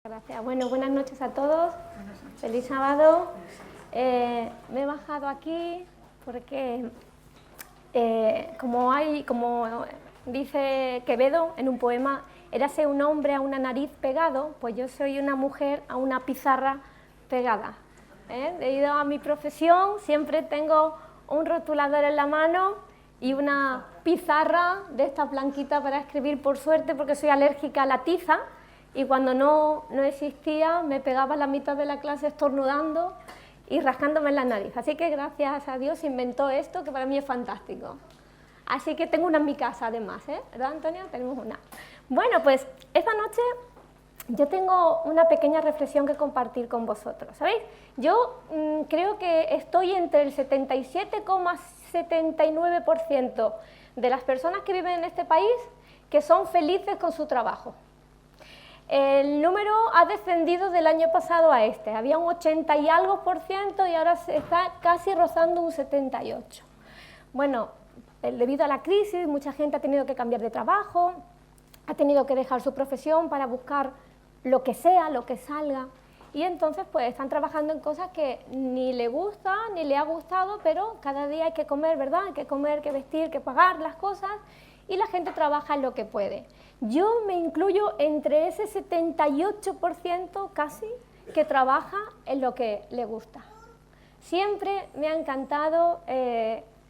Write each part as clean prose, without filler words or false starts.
Gracias. Bueno, buenas noches a todos. Feliz sábado. Me he bajado aquí porque, como dice Quevedo en un poema, érase un hombre a una nariz pegado, pues yo soy una mujer a una pizarra pegada. Debido a mi profesión, siempre tengo un rotulador en la mano y una pizarra de esta blanquita para escribir, por suerte, porque soy alérgica a la tiza. Y cuando no existía, me pegaba la mitad de la clase estornudando y rascándome en la nariz. Así que gracias a Dios inventó esto, que para mí es fantástico. Así que tengo una en mi casa además, ¿verdad, Antonio? Tenemos una. Bueno, pues esta noche yo tengo una pequeña reflexión que compartir con vosotros. ¿Sabéis? Yo creo que estoy entre el 77,79% de las personas que viven en este país que son felices con su trabajo. El número ha descendido del año pasado a este, había un 80 y algo % y ahora se está casi rozando un 78. Bueno, debido a la crisis, mucha gente ha tenido que cambiar de trabajo, ha tenido que dejar su profesión para buscar lo que sea, lo que salga, y entonces pues están trabajando en cosas que ni le gusta, ni le ha gustado, pero cada día hay que comer, ¿verdad? Hay que comer, que vestir, que pagar las cosas, y la gente trabaja en lo que puede. Yo me incluyo entre ese 78% casi que trabaja en lo que le gusta. Siempre me ha encantado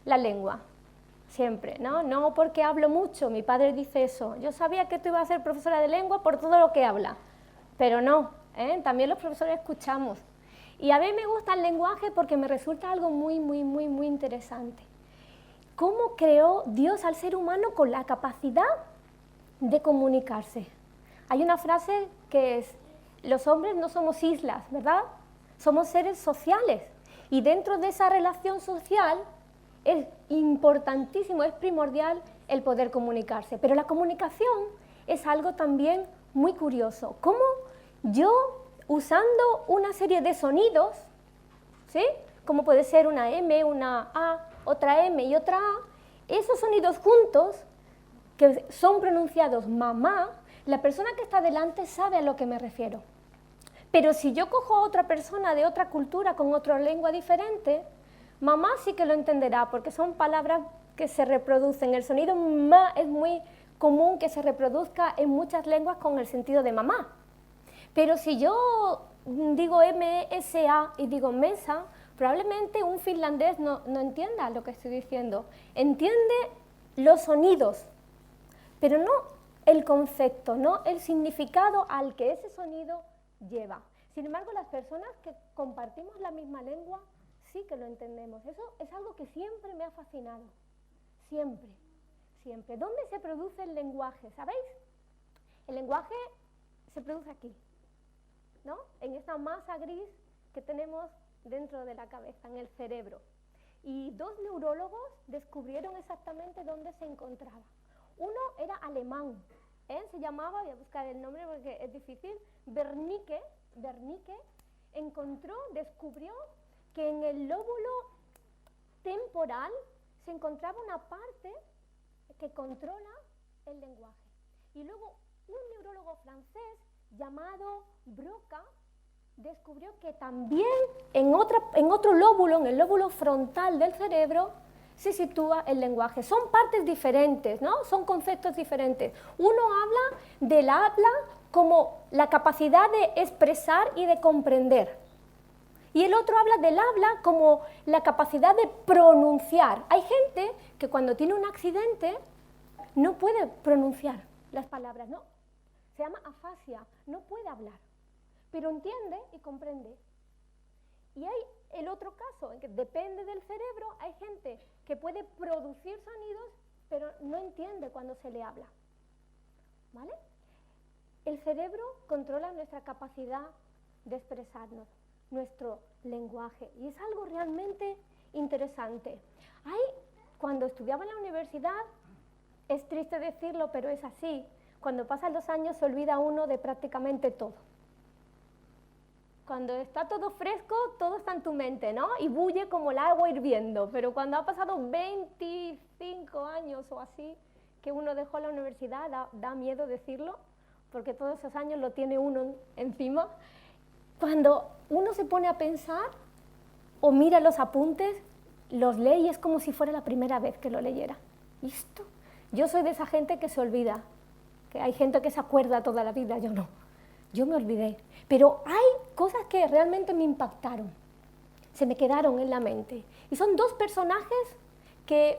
la lengua, siempre, ¿no? No porque hablo mucho, mi padre dice eso. Yo sabía que tú ibas a ser profesora de lengua por todo lo que habla, pero no, también los profesores escuchamos. Y a mí me gusta el lenguaje porque me resulta algo muy interesante. ¿Cómo creó Dios al ser humano con la capacidad de comunicarse? Hay una frase que es: los hombres no somos islas, ¿verdad? Somos seres sociales, y dentro de esa relación social es importantísimo, es primordial el poder comunicarse. Pero la comunicación es algo también muy curioso. ¿Cómo yo, usando una serie de sonidos, ¿sí?, como puede ser una M, una A, otra M y otra A, esos sonidos juntos, que son pronunciados mamá, la persona que está delante sabe a lo que me refiero. Pero si yo cojo a otra persona de otra cultura con otra lengua diferente, mamá sí que lo entenderá, porque son palabras que se reproducen. El sonido ma es muy común que se reproduzca en muchas lenguas con el sentido de mamá. Pero si yo digo M-S-A y digo mesa, probablemente un finlandés no entienda lo que estoy diciendo. Entiende los sonidos, pero no el concepto, no el significado al que ese sonido lleva. Sin embargo, las personas que compartimos la misma lengua sí que lo entendemos. Eso es algo que siempre me ha fascinado. Siempre, siempre. ¿Dónde se produce el lenguaje? ¿Sabéis? El lenguaje se produce aquí, ¿no? En esta masa gris que tenemos dentro de la cabeza, en el cerebro. Y dos neurólogos descubrieron exactamente dónde se encontraba. Uno era alemán, se llamaba, voy a buscar el nombre porque es difícil, Wernicke, descubrió que en el lóbulo temporal se encontraba una parte que controla el lenguaje. Y luego un neurólogo francés llamado Broca descubrió que también en otro lóbulo, en el lóbulo frontal del cerebro, se sitúa el lenguaje. Son partes diferentes, ¿no? Son conceptos diferentes. Uno habla del habla como la capacidad de expresar y de comprender. Y el otro habla del habla como la capacidad de pronunciar. Hay gente que cuando tiene un accidente no puede pronunciar las palabras, ¿no? Se llama afasia, no puede hablar, pero entiende y comprende. Y hay el otro caso, en que depende del cerebro, hay gente que puede producir sonidos, pero no entiende cuando se le habla. ¿Vale? El cerebro controla nuestra capacidad de expresarnos, nuestro lenguaje, y es algo realmente interesante. Cuando estudiaba en la universidad, es triste decirlo, pero es así, cuando pasan los años se olvida uno de prácticamente todo. Cuando está todo fresco, todo está en tu mente, ¿no? Y bulle como el agua hirviendo, pero cuando ha pasado 25 años o así, que uno dejó la universidad, da miedo decirlo, porque todos esos años lo tiene uno encima, cuando uno se pone a pensar o mira los apuntes, los lee y es como si fuera la primera vez que lo leyera. ¿Y esto? Yo soy de esa gente que se olvida, que hay gente que se acuerda toda la vida, yo no. Yo me olvidé. Pero hay cosas que realmente me impactaron, se me quedaron en la mente. Y son dos personajes que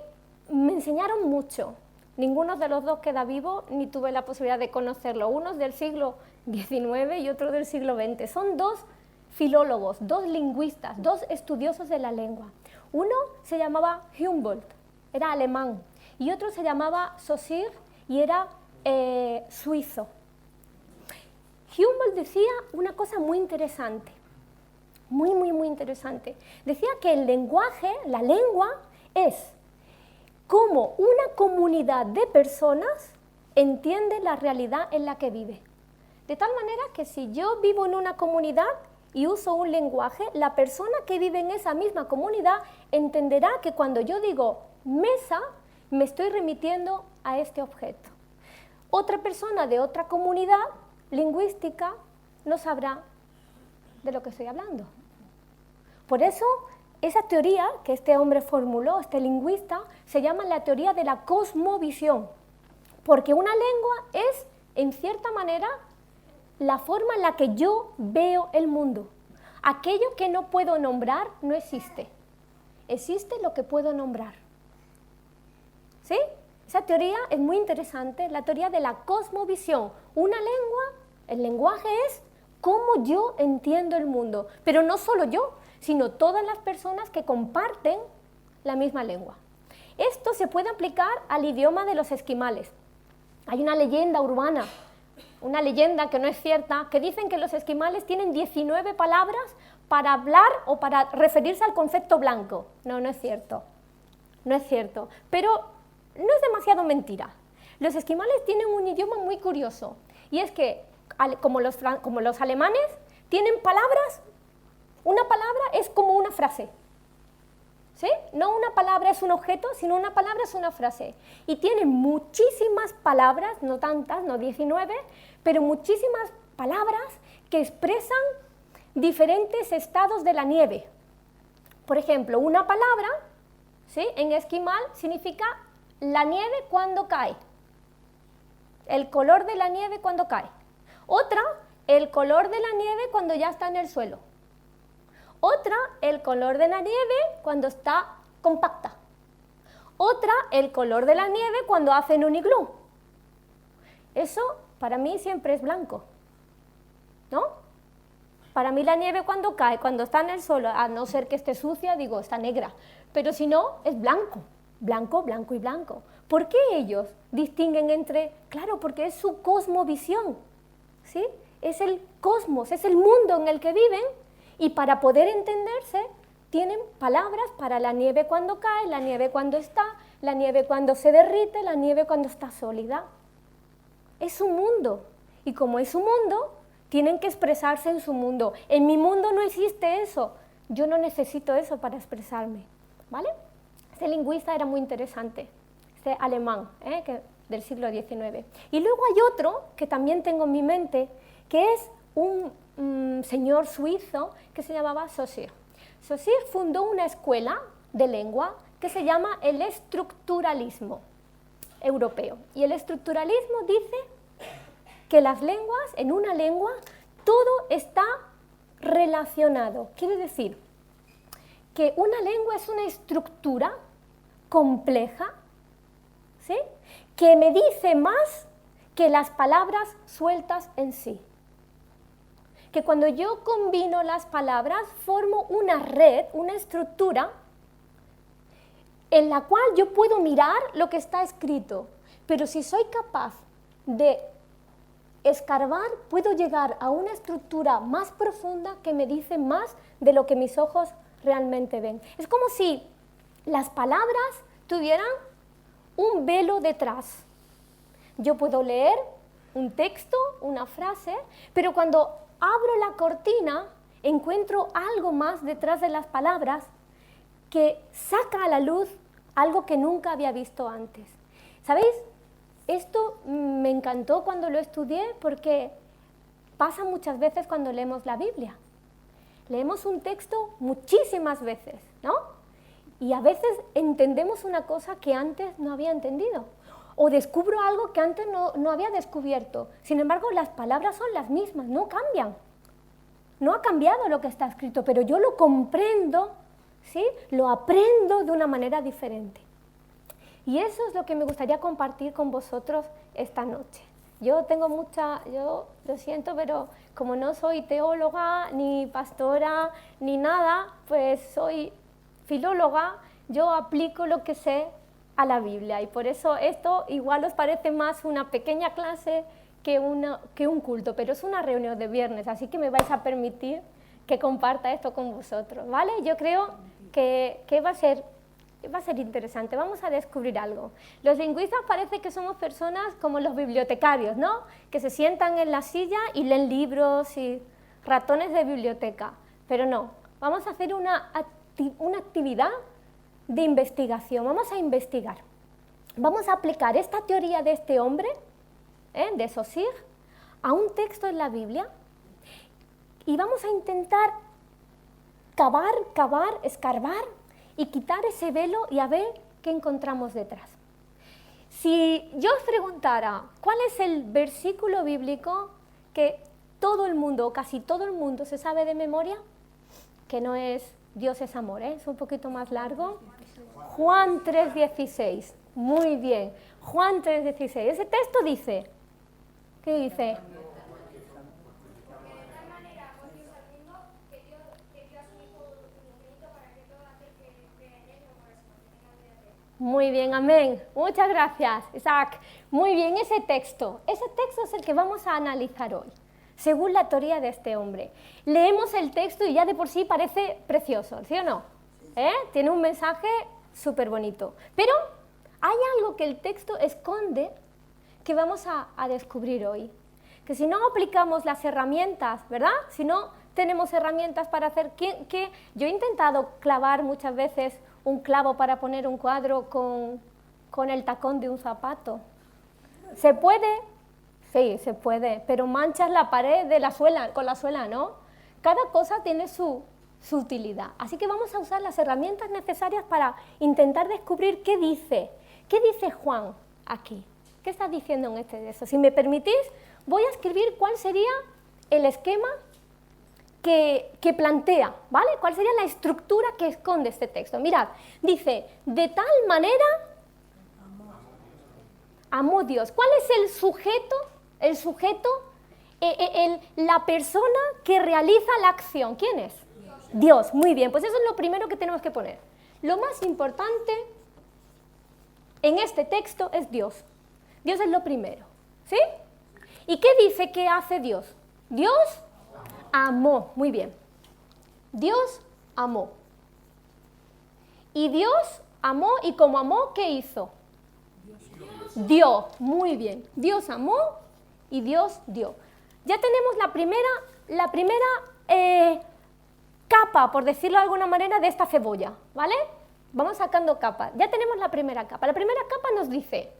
me enseñaron mucho. Ninguno de los dos queda vivo, ni tuve la posibilidad de conocerlo. Uno es del siglo XIX y otro del siglo XX. Son dos filólogos, dos lingüistas, dos estudiosos de la lengua. Uno se llamaba Humboldt, era alemán, y otro se llamaba Saussure y era suizo. Humboldt decía una cosa muy interesante, muy interesante. Decía que el lenguaje, la lengua, es cómo una comunidad de personas entiende la realidad en la que vive. De tal manera que si yo vivo en una comunidad y uso un lenguaje, la persona que vive en esa misma comunidad entenderá que cuando yo digo mesa, me estoy remitiendo a este objeto. Otra persona de otra comunidad lingüística no sabrá de lo que estoy hablando. Por eso, esa teoría que este hombre formuló, este lingüista, se llama la teoría de la cosmovisión, porque una lengua es, en cierta manera, la forma en la que yo veo el mundo. Aquello que no puedo nombrar no existe. Existe lo que puedo nombrar. ¿Sí? Esa teoría es muy interesante, la teoría de la cosmovisión. Una lengua, el lenguaje es cómo yo entiendo el mundo, pero no solo yo, sino todas las personas que comparten la misma lengua. Esto se puede aplicar al idioma de los esquimales. Hay una leyenda urbana, una leyenda que no es cierta, que dicen que los esquimales tienen 19 palabras para hablar o para referirse al concepto blanco. No, no es cierto. No es cierto. Pero no es demasiado mentira. Los esquimales tienen un idioma muy curioso, y es que, como los alemanes, tienen palabras. Una palabra es como una frase. ¿Sí? No una palabra es un objeto, sino una palabra es una frase. Y tienen muchísimas palabras, no tantas, no 19, pero muchísimas palabras que expresan diferentes estados de la nieve. Por ejemplo, una palabra, ¿sí?, en esquimal significa la nieve cuando cae, el color de la nieve cuando cae. Otra, el color de la nieve cuando ya está en el suelo. Otra, el color de la nieve cuando está compacta. Otra, el color de la nieve cuando hacen un iglú. Eso para mí siempre es blanco, ¿no? Para mí la nieve cuando cae, cuando está en el suelo, a no ser que esté sucia, digo, está negra. Pero si no, es blanco, blanco, blanco y blanco. ¿Por qué ellos distinguen entre...? Claro, porque es su cosmovisión, ¿sí? Es el cosmos, es el mundo en el que viven. Y para poder entenderse, tienen palabras para la nieve cuando cae, la nieve cuando está, la nieve cuando se derrite, la nieve cuando está sólida. Es su mundo. Y como es su mundo, tienen que expresarse en su mundo. En mi mundo no existe eso. Yo no necesito eso para expresarme. ¿Vale? Este lingüista era muy interesante, este alemán, del siglo XIX. Y luego hay otro que también tengo en mi mente, que es un señor suizo que se llamaba Saussure. Saussure fundó una escuela de lengua que se llama el estructuralismo europeo. Y el estructuralismo dice que las lenguas, en una lengua, todo está relacionado. Quiere decir que una lengua es una estructura compleja, ¿sí?, que me dice más que las palabras sueltas en sí. Que cuando yo combino las palabras formo una red, una estructura en la cual yo puedo mirar lo que está escrito, pero si soy capaz de escarbar, puedo llegar a una estructura más profunda que me dice más de lo que mis ojos realmente ven. Es como si las palabras tuvieran un velo detrás. Yo puedo leer un texto, una frase, pero cuando abro la cortina, encuentro algo más detrás de las palabras que saca a la luz algo que nunca había visto antes. ¿Sabéis? esto me encantó cuando lo estudié porque pasa muchas veces cuando leemos la Biblia. Leemos un texto muchísimas veces, ¿no? Y a veces entendemos una cosa que antes no había entendido. O descubro algo que antes no había descubierto. Sin embargo, las palabras son las mismas, no cambian. No ha cambiado lo que está escrito, pero yo lo comprendo, ¿sí? Lo aprendo de una manera diferente. Y eso es lo que me gustaría compartir con vosotros esta noche. Yo lo siento, pero como no soy teóloga, ni pastora, ni nada, pues soy filóloga, yo aplico lo que sé a la Biblia. Y por eso esto igual os parece más una pequeña clase que un culto, pero es una reunión de viernes, así que me vais a permitir que comparta esto con vosotros, ¿vale? Yo creo que va a ser interesante, vamos a descubrir algo. Los lingüistas parece que somos personas como los bibliotecarios, ¿no? Que se sientan en la silla y leen libros y ratones de biblioteca, pero no, vamos a hacer una actividad de investigación, vamos a investigar. Vamos a aplicar esta teoría de este hombre, de Saussure, a un texto en la Biblia y vamos a intentar cavar, escarbar y quitar ese velo y a ver qué encontramos detrás. Si yo os preguntara cuál es el versículo bíblico que todo el mundo, o casi todo el mundo, se sabe de memoria, que no es Dios es amor, es un poquito más largo. Juan 3:16, muy bien, Juan 3:16. Ese texto dice, ¿qué dice? Muy bien, amén. Muchas gracias, Isaac. Muy bien, ese texto es el que vamos a analizar hoy, según la teoría de este hombre. Leemos el texto y ya de por sí parece precioso, ¿sí o no? Tiene un mensaje súper bonito. Pero hay algo que el texto esconde que vamos a descubrir hoy. Que si no aplicamos las herramientas, ¿verdad? Si no tenemos herramientas para hacer... Yo he intentado clavar muchas veces un clavo para poner un cuadro con el tacón de un zapato. ¿Se puede? Sí, se puede, pero manchas la pared de la suela, con la suela, ¿no? Cada cosa tiene su utilidad. Así que vamos a usar las herramientas necesarias para intentar descubrir qué dice Juan aquí. ¿Qué está diciendo en este texto? Si me permitís, voy a escribir cuál sería el esquema que plantea, ¿vale? ¿Cuál sería la estructura que esconde este texto? Mirad, dice, de tal manera amó Dios. ¿Cuál es el sujeto? El sujeto, la persona que realiza la acción. ¿Quién es? Dios, muy bien, pues eso es lo primero que tenemos que poner. Lo más importante en este texto es Dios. Dios es lo primero, ¿sí? ¿Y qué dice que hace Dios? Dios amó, muy bien. Dios amó. Y Dios amó, y como amó, ¿qué hizo? Dio, muy bien. Dios amó y Dios dio. Ya tenemos la primera capa, por decirlo de alguna manera, de esta cebolla, ¿vale? Vamos sacando capas. Ya tenemos la primera capa. La primera capa nos dice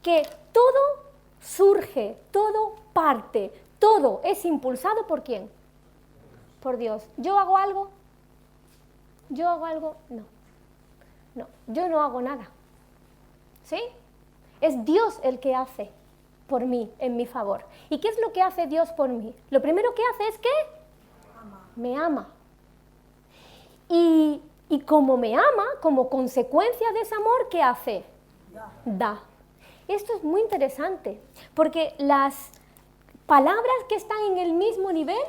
que todo surge, todo parte, todo es impulsado ¿por quién? Por Dios. ¿Yo hago algo? ¿Yo hago algo? No. No, yo no hago nada. ¿Sí? Es Dios el que hace por mí, en mi favor. ¿Y qué es lo que hace Dios por mí? Lo primero que hace es que me ama. Y como me ama, como consecuencia de ese amor, ¿qué hace? Da. Esto es muy interesante, porque las palabras que están en el mismo nivel,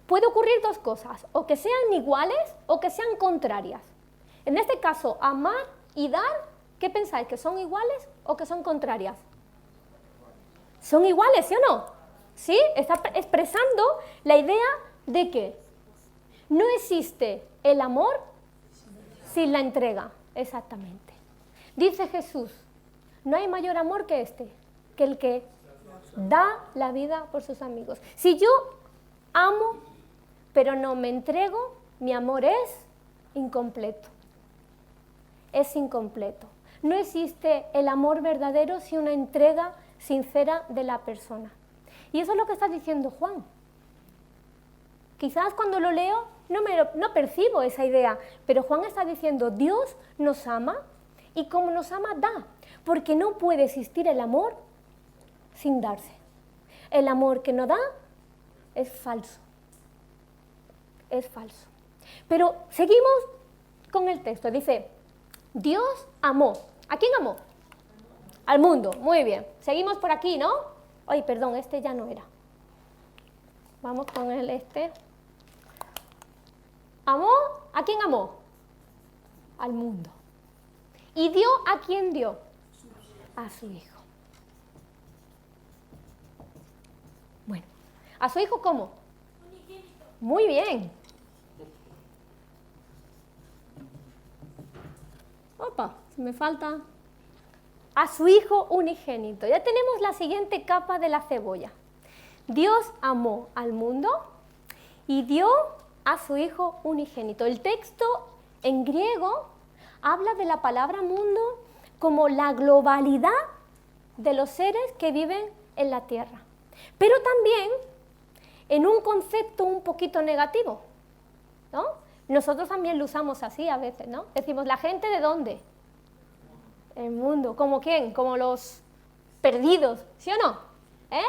puede ocurrir dos cosas, o que sean iguales o que sean contrarias. En este caso, amar y dar, ¿qué pensáis? ¿Que son iguales o que son contrarias? Son iguales, ¿sí o no? ¿Sí? Está expresando la idea de que no existe el amor sin la entrega. Exactamente. Dice Jesús, no hay mayor amor que este, que el que da la vida por sus amigos. Si yo amo, pero no me entrego, mi amor es incompleto. Es incompleto. no existe el amor verdadero sin una entrega sincera de la persona. Y eso es lo que está diciendo Juan. Quizás cuando lo leo no percibo esa idea, pero Juan está diciendo, Dios nos ama y como nos ama da, porque no puede existir el amor sin darse. El amor que no da es falso. Es falso. Pero seguimos con el texto. Dice, Dios amó. ¿A quién amó? Al mundo. Muy bien. Seguimos por aquí, ¿no? Ay, perdón, este ya no era. Vamos con el este. ¿Amó? ¿A quién amó? Al mundo. ¿Y dio a quién dio? A su Hijo. Bueno, ¿a su Hijo cómo? Muy bien. Opa, se me falta. A su Hijo unigénito. Ya tenemos la siguiente capa de la cebolla. Dios amó al mundo y dio a su Hijo unigénito. El texto en griego habla de la palabra mundo como la globalidad de los seres que viven en la tierra, pero también en un concepto un poquito negativo, ¿no? Nosotros también lo usamos así a veces, ¿no? Decimos, ¿la gente de dónde? El mundo. ¿Como quién? Como los perdidos, ¿sí o no?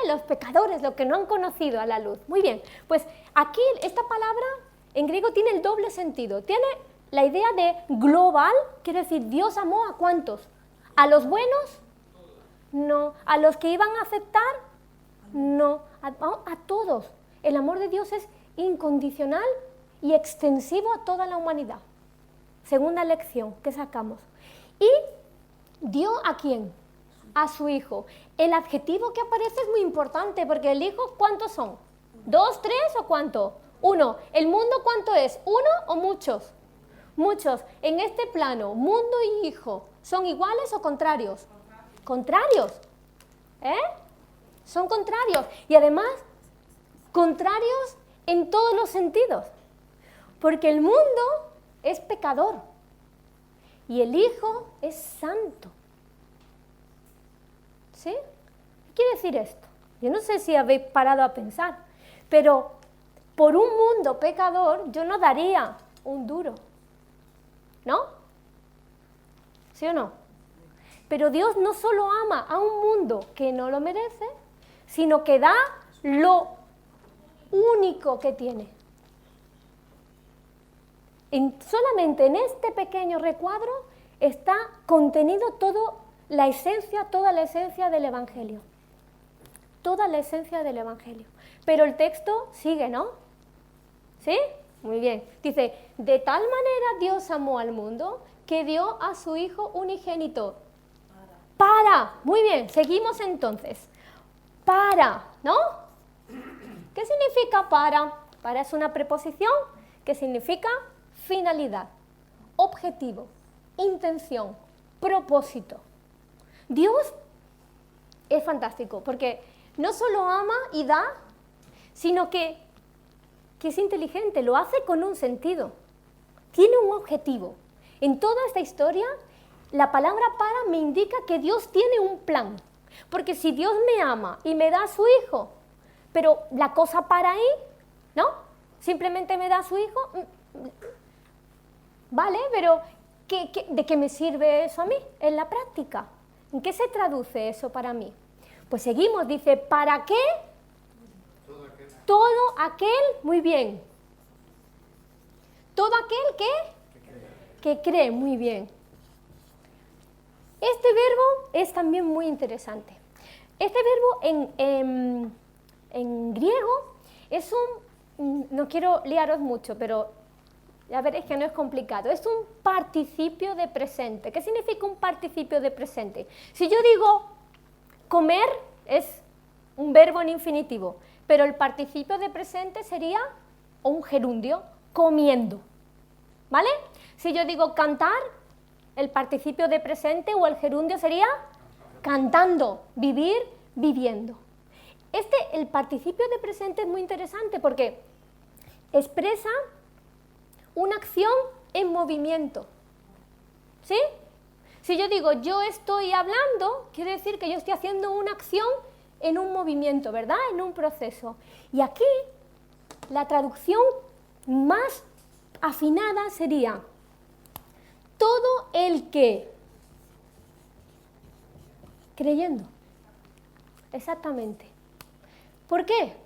Los pecadores, los que no han conocido a la luz. Muy bien, pues aquí esta palabra en griego tiene el doble sentido. Tiene la idea de global, quiere decir, Dios amó ¿a cuántos? ¿A los buenos? No. ¿A los que iban a aceptar? No. A todos. El amor de Dios es incondicional y extensivo a toda la humanidad. Segunda lección que sacamos. Y dio ¿a quién? A su Hijo. El adjetivo que aparece es muy importante porque el Hijo, ¿cuántos son? ¿2, 3 o cuánto? 1. ¿El mundo cuánto es? ¿1 o muchos? Muchos. En este plano, mundo y Hijo, ¿son iguales o contrarios? Contrarios. Son contrarios. Y además, contrarios en todos los sentidos. Porque el mundo es pecador y el Hijo es santo. ¿Sí? ¿Qué quiere decir esto? Yo no sé si habéis parado a pensar, pero por un mundo pecador yo no daría un duro. ¿No? ¿Sí o no? Pero Dios no solo ama a un mundo que no lo merece, sino que da lo único que tiene. Solamente en este pequeño recuadro está contenido toda la esencia del Evangelio. Toda la esencia del Evangelio. Pero el texto sigue, ¿no? ¿Sí? Muy bien. Dice, de tal manera Dios amó al mundo que dio a su Hijo unigénito. Muy bien, seguimos entonces. ¿No? ¿Qué significa para? Para es una preposición que significa finalidad, objetivo, intención, propósito. Dios es fantástico porque no solo ama y da, sino que es inteligente, lo hace con un sentido, tiene un objetivo. En toda esta historia, la palabra para me indica que Dios tiene un plan, porque si Dios me ama y me da a su Hijo, pero la cosa para ahí, ¿no? Simplemente me da a su Hijo, vale, pero ¿de qué me sirve eso a mí en la práctica? ¿En qué se traduce eso para mí? Pues seguimos, dice, ¿para qué? Todo aquel, muy bien. Todo aquel que cree, muy bien. Este verbo es también muy interesante. Este verbo en griego es no quiero liaros mucho, pero ya veréis que no es complicado. Es un participio de presente. ¿Qué significa un participio de presente? Si yo digo comer, es un verbo en infinitivo, pero el participio de presente sería un gerundio, comiendo. ¿Vale? Si yo digo cantar, el participio de presente o el gerundio sería cantando, vivir, viviendo. El participio de presente es muy interesante porque expresa una acción en movimiento. ¿Sí? Si yo digo yo estoy hablando, quiere decir que yo estoy haciendo una acción en un movimiento, ¿verdad? En un proceso. Y aquí la traducción más afinada sería todo el que creyendo. Exactamente. ¿Por qué?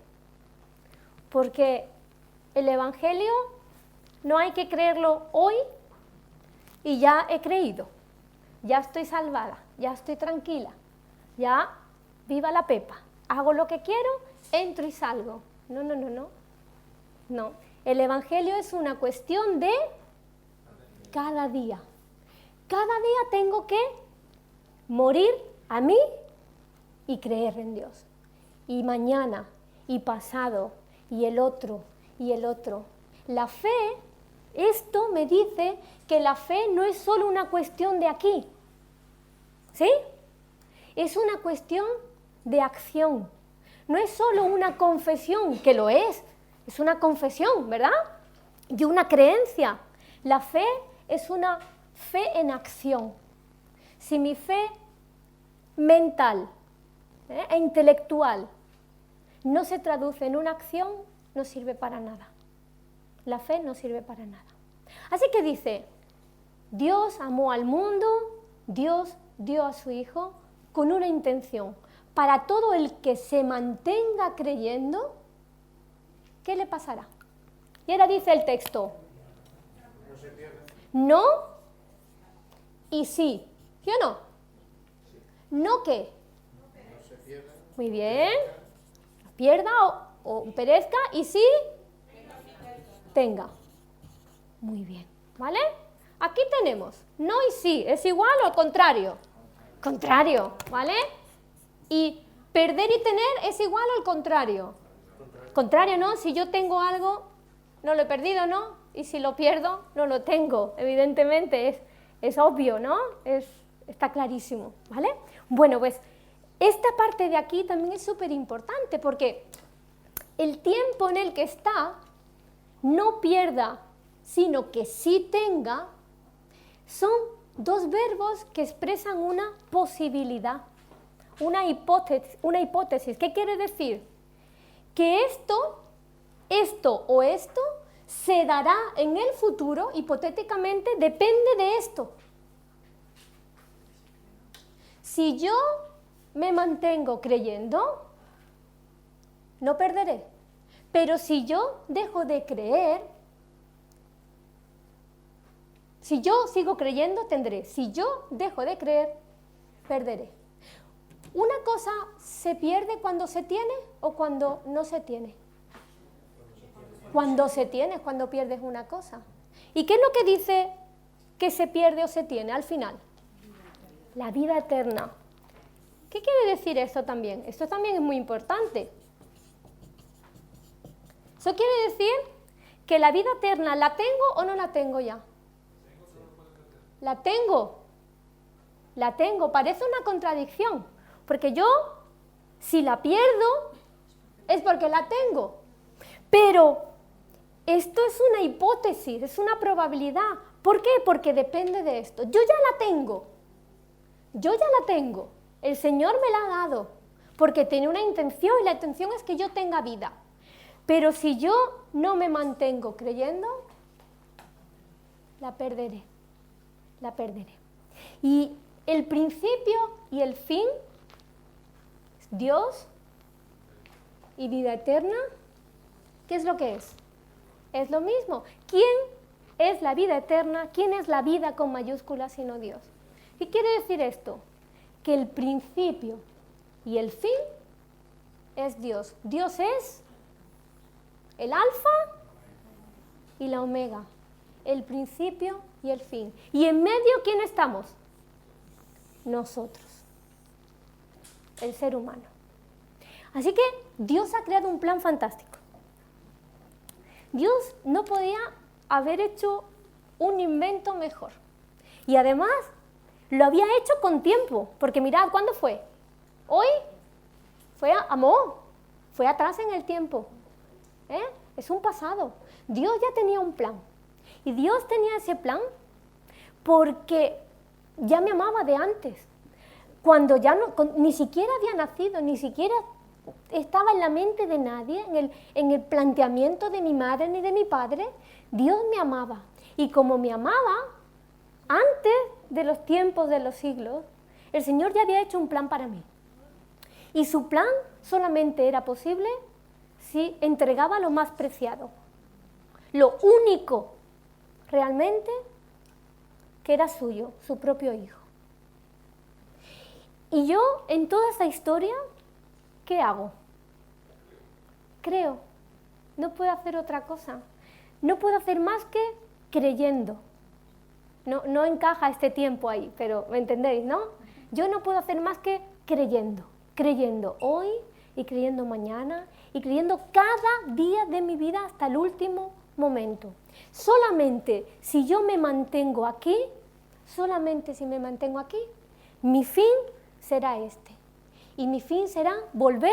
Porque el Evangelio no hay que creerlo hoy y ya he creído, ya estoy salvada, ya estoy tranquila, ya viva la pepa, hago lo que quiero, entro y salgo. No, no, no, no. No, el Evangelio es una cuestión de cada día. Cada día tengo que morir a mí y creer en Dios. Y mañana, y pasado, y el otro, y el otro. La fe, esto me dice que la fe no es solo una cuestión de aquí, ¿sí? Es una cuestión de acción. No es solo una confesión, que lo es una confesión, ¿verdad? Y una creencia. La fe es una fe en acción. Si mi fe mental e intelectual no se traduce en una acción, no sirve para nada. La fe no sirve para nada. Así que dice, Dios amó al mundo, Dios dio a su Hijo con una intención. Para todo el que se mantenga creyendo, ¿qué le pasará? Y ahora dice el texto, no y sí. ¿Sí o no? ¿No qué? Muy bien. Pierda o perezca y sí tenga. Muy bien. ¿Vale? Aquí tenemos no y sí. ¿Es igual o al contrario? Contrario. ¿Vale? Y perder y tener es igual o al contrario. Contrario, ¿no? Si yo tengo algo, no lo he perdido, ¿no? Y si lo pierdo, no lo tengo. Evidentemente, es obvio, ¿no? Está clarísimo, ¿vale? Bueno, pues esta parte de aquí también es súper importante porque el tiempo en el que está, no pierda, sino que sí tenga, son dos verbos que expresan una posibilidad, una hipótesis. ¿Qué quiere decir? Que esto o esto se dará en el futuro, hipotéticamente, depende de esto. Si yo me mantengo creyendo, no perderé. Pero si yo dejo de creer, si yo sigo creyendo, tendré. Si yo dejo de creer, perderé. ¿Una cosa se pierde cuando se tiene o cuando no se tiene? Cuando se tiene, cuando pierdes una cosa. ¿Y qué es lo que dice que se pierde o se tiene al final? La vida eterna. ¿Qué quiere decir esto también? Esto también es muy importante. Eso quiere decir que la vida eterna, ¿la tengo o no la tengo ya? La tengo. La tengo. Parece una contradicción. Porque yo, si la pierdo, es porque la tengo. Pero esto es una hipótesis, es una probabilidad. ¿Por qué? Porque depende de esto. Yo ya la tengo. Yo ya la tengo. El Señor me la ha dado. Porque tiene una intención y la intención es que yo tenga vida. Pero si yo no me mantengo creyendo, la perderé. La perderé. Y el principio y el fin, Dios y vida eterna, ¿qué es lo que es? Es lo mismo. ¿Quién es la vida eterna? ¿Quién es la vida con mayúsculas sino Dios? ¿Qué quiere decir esto? Que el principio y el fin es Dios. Dios es el alfa y la omega, el principio y el fin. Y en medio, ¿quién estamos? Nosotros, el ser humano. Así que Dios ha creado un plan fantástico. Dios no podía haber hecho un invento mejor. Y además lo había hecho con tiempo, porque mirad, ¿cuándo fue? Hoy fue fue atrás en el tiempo. Es un pasado. Dios ya tenía un plan. Y Dios tenía ese plan porque ya me amaba de antes. Cuando ya no, ni siquiera había nacido, ni siquiera estaba en la mente de nadie, en el planteamiento de mi madre ni de mi padre, Dios me amaba. Y como me amaba, antes de los tiempos de los siglos, el Señor ya había hecho un plan para mí. Y su plan solamente era posible si entregaba lo más preciado, lo único realmente que era suyo, su propio hijo. Y yo, en toda esa historia, ¿qué hago? Creo. No puedo hacer otra cosa. No puedo hacer más que creyendo. No encaja este tiempo ahí, pero ¿me entendéis, no? Yo no puedo hacer más que creyendo. Creyendo hoy y creyendo mañana y creyendo cada día de mi vida hasta el último momento. Solamente si yo me mantengo aquí, solamente si me mantengo aquí, mi fin será este. Y mi fin será volver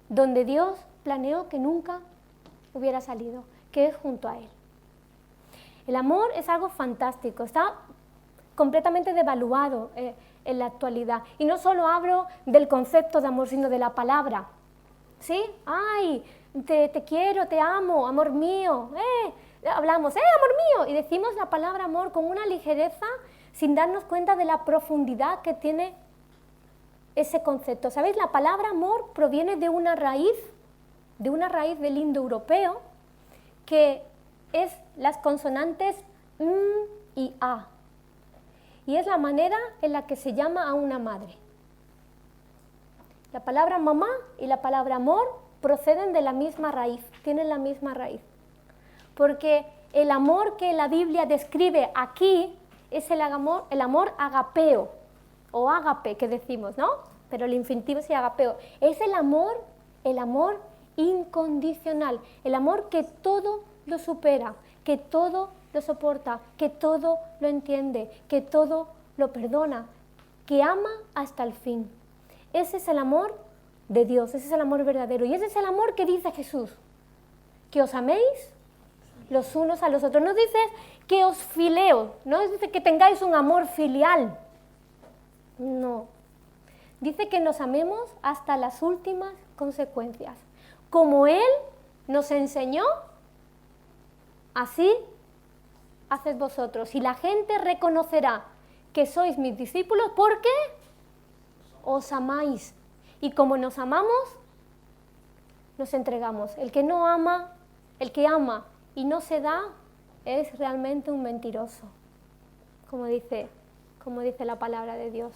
donde Dios planeó que nunca hubiera salido, que es junto a Él. El amor es algo fantástico, está completamente devaluado en la actualidad. Y no solo hablo del concepto de amor, sino de la palabra. ¿Sí? ¡Ay! Te quiero, te amo, amor mío. Hablamos, amor mío. Y decimos la palabra amor con una ligereza sin darnos cuenta de la profundidad que tiene ese concepto. ¿Sabéis? La palabra amor proviene de una raíz del indoeuropeo, que es las consonantes m y a. Y es la manera en la que se llama a una madre. La palabra mamá y la palabra amor proceden de la misma raíz, tienen la misma raíz. Porque el amor que la Biblia describe aquí es el amor agapeo, o ágape que decimos, ¿no? Pero el infinitivo es agapeo. Es el amor incondicional, el amor que todo lo supera, que todo lo soporta, que todo lo entiende, que todo lo perdona, que ama hasta el fin. Ese es el amor de Dios, ese es el amor verdadero. Y ese es el amor que dice Jesús, que os améis los unos a los otros. No dice que os fileo, no dice que tengáis un amor filial. No. Dice que nos amemos hasta las últimas consecuencias. Como Él nos enseñó, así haced vosotros. Y la gente reconocerá que sois mis discípulos porque os amáis. Y como nos amamos, nos entregamos. El que no ama, el que ama y no se da, es realmente un mentiroso, como dice la palabra de Dios.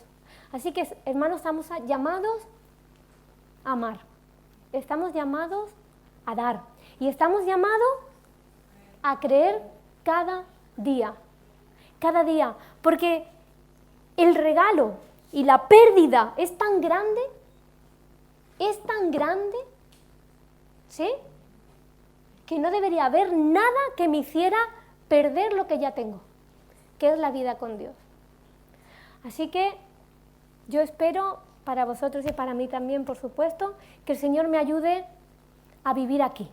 Así que, hermanos, estamos llamados a amar. Estamos llamados a dar. Y estamos llamados a creer cada día. Cada día. Porque el regalo y la pérdida es tan grande, ¿sí? Que no debería haber nada que me hiciera perder lo que ya tengo, que es la vida con Dios. Así que yo espero para vosotros y para mí también, por supuesto, que el Señor me ayude a vivir aquí.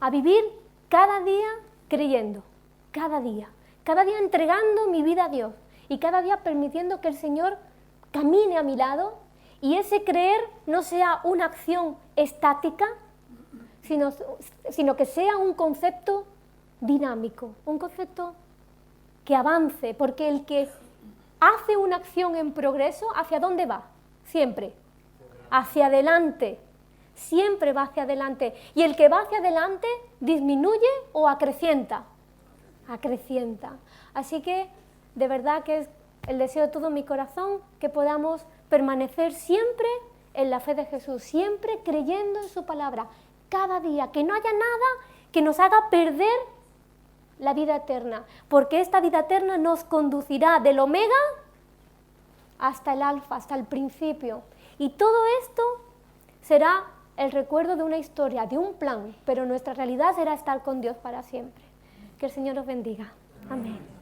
A vivir cada día creyendo, cada día entregando mi vida a Dios y cada día permitiendo que el Señor camine a mi lado y ese creer no sea una acción estática, sino que sea un concepto dinámico, un concepto que avance, porque el que hace una acción en progreso, ¿hacia dónde va? Siempre. Hacia adelante. Siempre va hacia adelante. Y el que va hacia adelante, ¿disminuye o acrecienta? Acrecienta. Así que, de verdad que es el deseo de todo mi corazón que podamos permanecer siempre en la fe de Jesús, siempre creyendo en su palabra, cada día, que no haya nada que nos haga perder la vida eterna, porque esta vida eterna nos conducirá del omega hasta el alfa, hasta el principio. Y todo esto será el recuerdo de una historia, de un plan, pero nuestra realidad será estar con Dios para siempre. Que el Señor os bendiga. Amén.